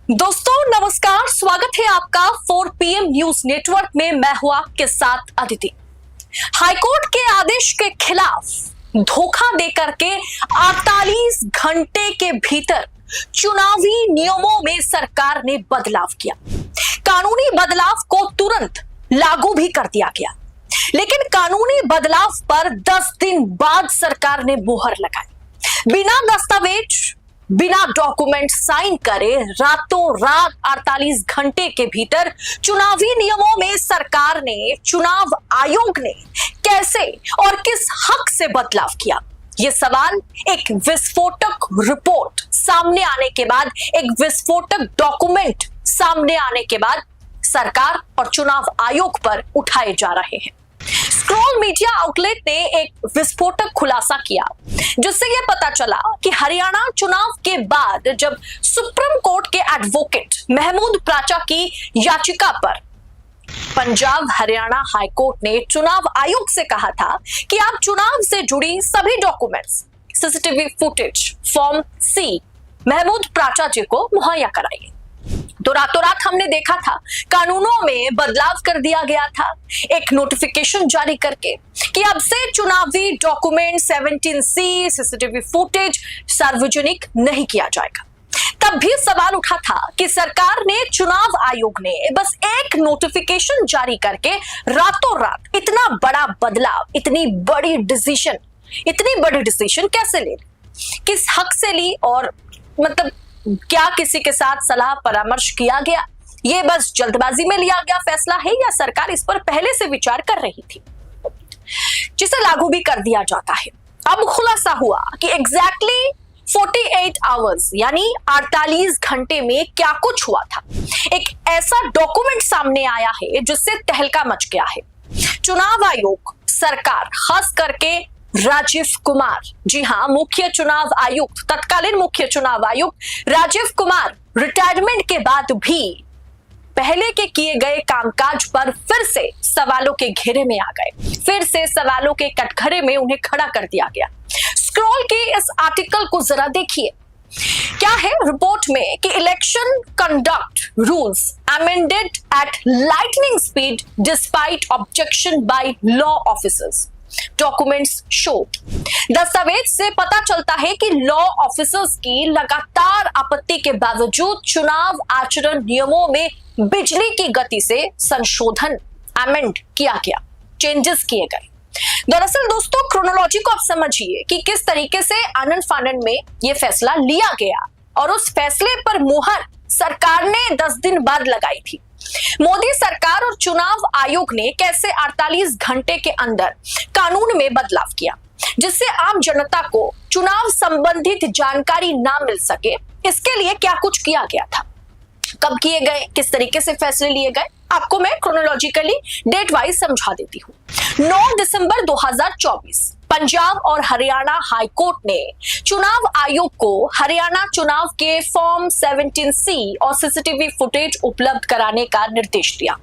दोस्तों नमस्कार, स्वागत है आपका 4 PM न्यूज नेटवर्क में। मैं हूं आपके साथ अदिति। हाईकोर्ट के आदेश के खिलाफ धोखा देकर के 48 घंटे के भीतर चुनावी नियमों में सरकार ने बदलाव किया। कानूनी बदलाव को तुरंत लागू भी कर दिया गया, लेकिन कानूनी बदलाव पर 10 दिन बाद सरकार ने मुहर लगाई। बिना दस्तावेज, बिना डॉक्यूमेंट साइन करे रातों रात 48 घंटे के भीतर चुनावी नियमों में सरकार ने, चुनाव आयोग ने कैसे और किस हक से बदलाव किया? ये सवाल एक विस्फोटक रिपोर्ट सामने आने के बाद, एक विस्फोटक डॉक्यूमेंट सामने आने के बाद सरकार और चुनाव आयोग पर उठाए जा रहे हैं। स्क्रॉल मीडिया आउटलेट ने एक विस्फोटक खुलासा किया, जिससे यह पता चला कि हरियाणा चुनाव के बाद जब सुप्रीम कोर्ट के एडवोकेट महमूद प्राचा की याचिका पर पंजाब हरियाणा हाईकोर्ट ने चुनाव आयोग से कहा था कि आप चुनाव से जुड़ी सभी documents, CCTV footage, form C Mahmood Pracha ji को मुहैया कराइए। तो रातों रात हमने देखा था कानूनों में बदलाव कर दिया गया था, एक नोटिफिकेशन जारी करके कि अब से चुनावी डॉक्यूमेंट 17C, सीसीटीवी फुटेज सार्वजनिक नहीं किया जाएगा। तब भी सवाल उठा था कि सरकार ने, चुनाव आयोग ने बस एक नोटिफिकेशन जारी करके रातों रात इतना बड़ा बदलाव, इतनी बड़ी डिसीजन कैसे ले ली, किस हक से ली, और मतलब क्या किसी के साथ सलाह परामर्श किया गया? ये बस जल्दबाजी में लिया गया फैसला है या सरकार इस पर पहले से विचार कर रही थी, जिसे लागू भी कर दिया जाता है? अब खुलासा हुआ कि एग्जैक्टली 48 आवर्स यानी 48 घंटे में क्या कुछ हुआ था। एक ऐसा डॉक्यूमेंट सामने आया है जिससे तहलका मच गया है। चुनाव आयोग, सरकार, खास करके राजीव कुमार, जी हां, मुख्य चुनाव आयुक्त, तत्कालीन मुख्य चुनाव आयुक्त राजीव कुमार रिटायरमेंट के बाद भी पहले के किए गए कामकाज पर फिर से सवालों के घेरे में आ गए, फिर से सवालों के कटघरे में उन्हें खड़ा कर दिया गया। स्क्रॉल के इस आर्टिकल को जरा देखिए, क्या है रिपोर्ट में कि election conduct rules amended at lightning speed despite objection by law officers. Documents show, दस्तावेज से पता चलता है कि लॉ ऑफिसर्स की लगातार आपत्ति के बावजूद चुनाव आचरण नियमों में बिजली की गति से संशोधन, अमेंड किया गया, चेंजेस किए गए। दरअसल दोस्तों, क्रोनोलॉजी को आप समझिए कि किस तरीके से आनन फानन में यह फैसला लिया गया, और उस फैसले पर मुहर सरकार ने 10 दिन बाद लगाई थी। मोदी सरकार और चुनाव आयोग ने कैसे 48 घंटे के अंदर कानून में बदलाव किया, जिससे आम जनता को चुनाव संबंधित जानकारी ना मिल सके। इसके लिए क्या कुछ किया गया था, कब किए गए, किस तरीके से फैसले लिए गए, आपको मैं क्रोनोलॉजिकली डेट वाइज समझा देती हूँ। 9 दिसंबर 2024 पंजाब और हरियाणा हाईकोर्ट ने चुनाव आयोग को हरियाणा चुनाव के फॉर्म 17C और सीसीटीवी फुटेज उपलब्ध कराने का निर्देश दिया।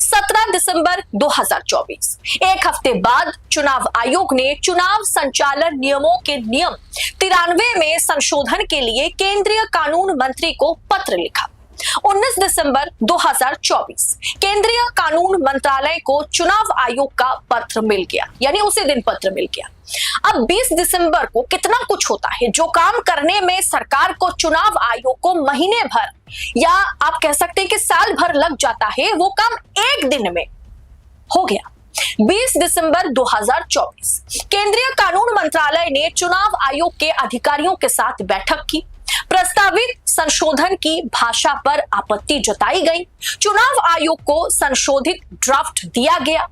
17 दिसंबर 2024, एक हफ्ते बाद चुनाव आयोग ने चुनाव संचालन नियमों के नियम 93 में संशोधन के लिए केंद्रीय कानून मंत्री को पत्र लिखा। 19 दिसंबर 2024 केंद्रीय कानून मंत्रालय को चुनाव आयोग का पत्र मिल गया, यानी उसी दिन पत्र मिल गया। अब 20 दिसंबर को कितना कुछ होता है, जो काम करने में सरकार को, चुनाव आयोग को महीने भर या आप कह सकते हैं कि साल भर लग जाता है, वो काम एक दिन में हो गया। 20 दिसंबर 2024 केंद्रीय कानून मंत्रालय ने चुनाव आयोग के अधिकारियों के साथ बैठक की। प्रस्तावित संशोधन की भाषा पर आपत्ति जताई गई। चुनाव आयोग को संशोधित ड्राफ्ट दिया गया।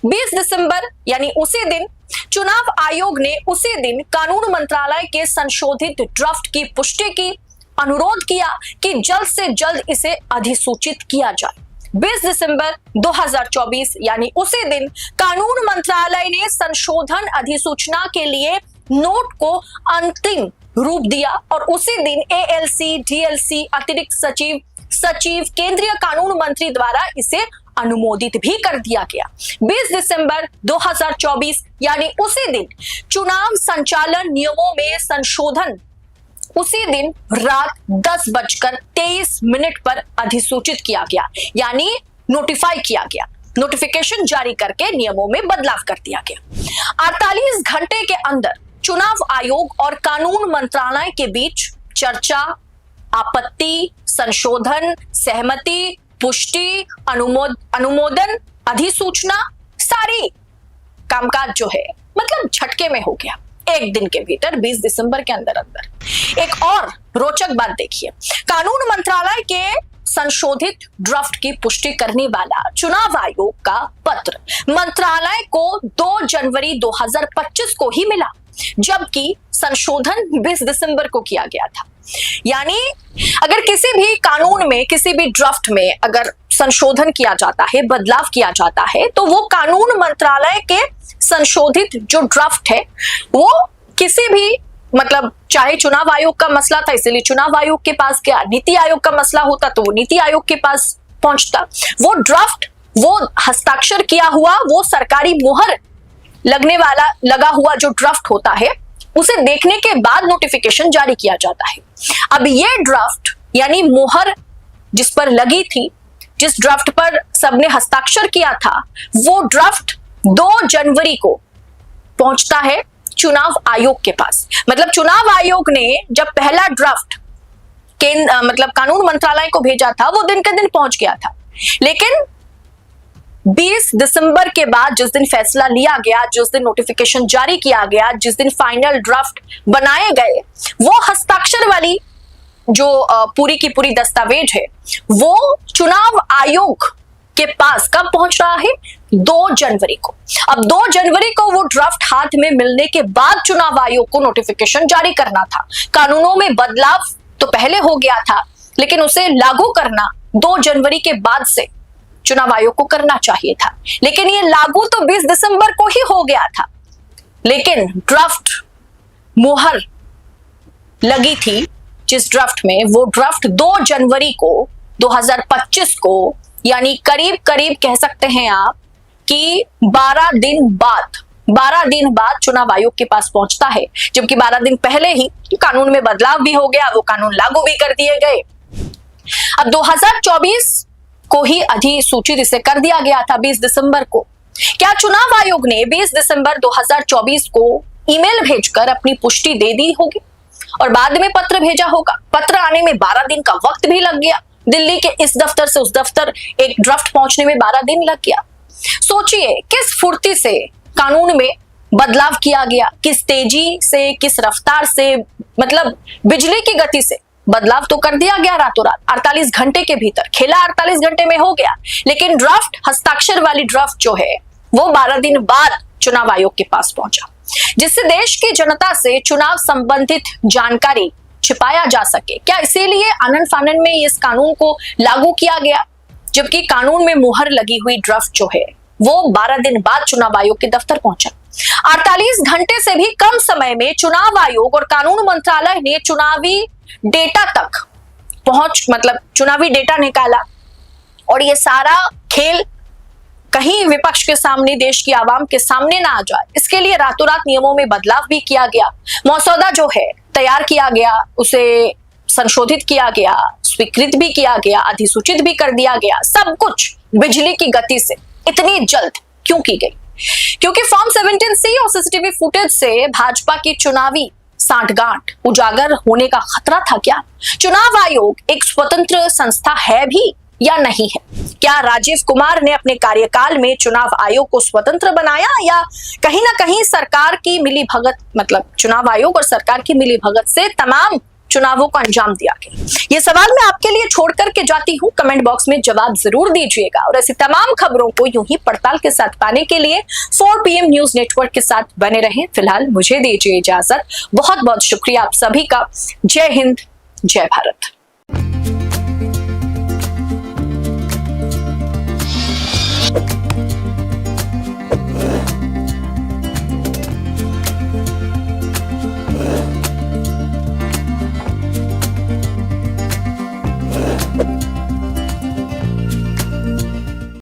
20 दिसंबर यानी उसी दिन चुनाव आयोग ने उसी दिन कानून मंत्रालय के संशोधित ड्राफ्ट की पुष्टि की, अनुरोध किया कि जल्द से जल्द इसे अधिसूचित किया जाए। 20 दिसंबर 2024 यानी उसी दिन कानून मंत्रालय ने संशोधन अधिसूचना के लिए नोट को अंतिम रूप दिया, और उसी दिन ALC, DLC, अतिरिक्त सचिव केंद्रीय कानून मंत्री द्वारा इसे अनुमोदित भी कर दिया गया। 20 दिसंबर 2024 यानी उसी दिन चुनाव संचालन नियमों में संशोधन उसी दिन रात 10:23 पर अधिसूचित किया गया, यानी नोटिफाई किया गया, नोटिफिकेशन जारी करके नियमों में बदलाव कर दिया गया। 48 घंटे के अंदर चुनाव आयोग और कानून मंत्रालय के बीच चर्चा, आपत्ति, संशोधन, सहमति, पुष्टि, अनुमोदन, अधिसूचना, सारी कामकाज जो है मतलब झटके में हो गया, एक दिन के भीतर 20 दिसंबर के अंदर अंदर। एक और रोचक बात देखिए, कानून मंत्रालय के संशोधित ड्राफ्ट की पुष्टि करने वाला चुनाव आयोग का पत्र मंत्रालय को 2 जनवरी 2025 को ही मिला, जबकि संशोधन 20 दिसंबर को किया गया था। यानी अगर किसी भी कानून में, किसी भी ड्राफ्ट में अगर संशोधन किया जाता है, बदलाव किया जाता है, तो वो कानून मंत्रालय के संशोधित जो ड्राफ्ट है वो किसी भी मतलब चाहे चुनाव आयोग का मसला था इसलिए चुनाव आयोग के पास गया, नीति आयोग का मसला होता तो वो नीति आयोग के पास पहुंचता। वो ड्राफ्ट, वो हस्ताक्षर किया हुआ, वो सरकारी मुहर लगने वाला लगा हुआ जो ड्राफ्ट होता है, उसे देखने के बाद नोटिफिकेशन जारी किया जाता है। अब ये ड्राफ्ट यानी मुहर जिस पर लगी थी, जिस ड्राफ्ट पर सबने हस्ताक्षर किया था, वो ड्राफ्ट 2 जनवरी को पहुंचता है चुनाव आयोग के पास। मतलब चुनाव आयोग ने जब पहला ड्राफ्ट मतलब कानून मंत्रालय को भेजा था, वो दिन के दिन पहुंच गया था, लेकिन 20 दिसंबर के बाद जिस दिन फैसला लिया गया, जिस दिन नोटिफिकेशन जारी किया गया, जिस दिन फाइनल ड्राफ्ट बनाए गए, वो हस्ताक्षर वाली जो पूरी की पूरी दस्तावेज है वो चुनाव आयोग के पास कब पहुंच रहा है? 2 जनवरी को। अब 2 जनवरी को वो ड्राफ्ट हाथ में मिलने के बाद चुनाव आयोग को नोटिफिकेशन जारी करना था। कानूनों में बदलाव तो पहले हो गया था, लेकिन उसे लागू करना 2 जनवरी के बाद से चुनाव आयोग को करना चाहिए था, लेकिन ये लागू तो 20 दिसंबर को ही हो गया था। लेकिन ड्राफ्ट मुहर लगी थी जिस ड्राफ्ट में, वो ड्राफ्ट 2 जनवरी को 2025 को, यानी करीब करीब कह सकते हैं आप कि 12 दिन बाद चुनाव आयोग के पास पहुंचता है, जबकि 12 दिन पहले ही कानून में बदलाव भी हो गया, वो कानून लागू भी कर दिए गए। अब 2024 को ही अधिसूचित इसे कर दिया गया था 20 दिसंबर को। क्या चुनाव आयोग ने 20 दिसंबर 2024 को ईमेल भेजकर अपनी पुष्टि दे दी होगी और बाद में पत्र भेजा होगा? पत्र आने में 12 दिन का वक्त भी लग गया, दिल्ली के इस दफ्तर से उस दफ्तर एक ड्राफ्ट पहुंचने में 12 दिन लग गया। सोचिए किस फुर्ती से कानून में बदलाव किया गया, किस तेजी से, किस रफ्तार से, मतलब बिजली की गति से बदलाव तो कर दिया गया रातों रात, 48 घंटे के भीतर। खेला 48 घंटे में हो गया, लेकिन ड्राफ्ट, हस्ताक्षर वाली ड्राफ्ट जो है वो 12 दिन बाद चुनाव आयोग के पास पहुंचा, जिससे देश की जनता से चुनाव संबंधित जानकारी छिपाया जा सके। क्या इसीलिए आनन फानन में इस कानून को लागू किया गया, जबकि कानून में मुहर लगी हुई ड्राफ्ट जो है वो 12 दिन बाद चुनाव आयोग के दफ्तर पहुंचा। 48 घंटे से भी कम समय में चुनाव आयोग और कानून मंत्रालय ने चुनावी डेटा तक पहुंच, मतलब चुनावी डेटा निकाला, और ये सारा खेल कहीं विपक्ष के सामने, देश की आवाम के सामने ना आ जाए, इसके लिए रातों रात नियमों में बदलाव भी किया गया। मसौदा जो है तैयार किया गया, उसे संशोधित किया गया, स्वीकृत भी किया गया, अधिसूचित भी कर दिया गया। सब कुछ बिजली की गति से इतनी जल्द क्यों की गई? क्योंकि फॉर्म 17C और सीसीटीवी फुटेज से भाजपा की चुनावी सांठगांठ उजागर होने का खतरा था क्या? चुनाव आयोग एक स्वतंत्र संस्था है भी या नहीं है? क्या राजीव कुमार ने अपने कार्यकाल में चुनाव आयोग को स्वतंत्र बनाया, या कहीं ना कहीं सरकार की मिलीभगत, मतलब चुनाव आयोग और सरकार की मिलीभगत से तमाम चुनावों को अंजाम दिया गया? ये सवाल मैं आपके लिए छोड़ करके जाती हूँ, कमेंट बॉक्स में जवाब जरूर दीजिएगा। और ऐसी तमाम खबरों को यूं ही पड़ताल के साथ पाने के लिए 4 PM न्यूज नेटवर्क के साथ बने रहें। फिलहाल मुझे दीजिए इजाजत। बहुत बहुत शुक्रिया आप सभी का। जय हिंद, जय भारत।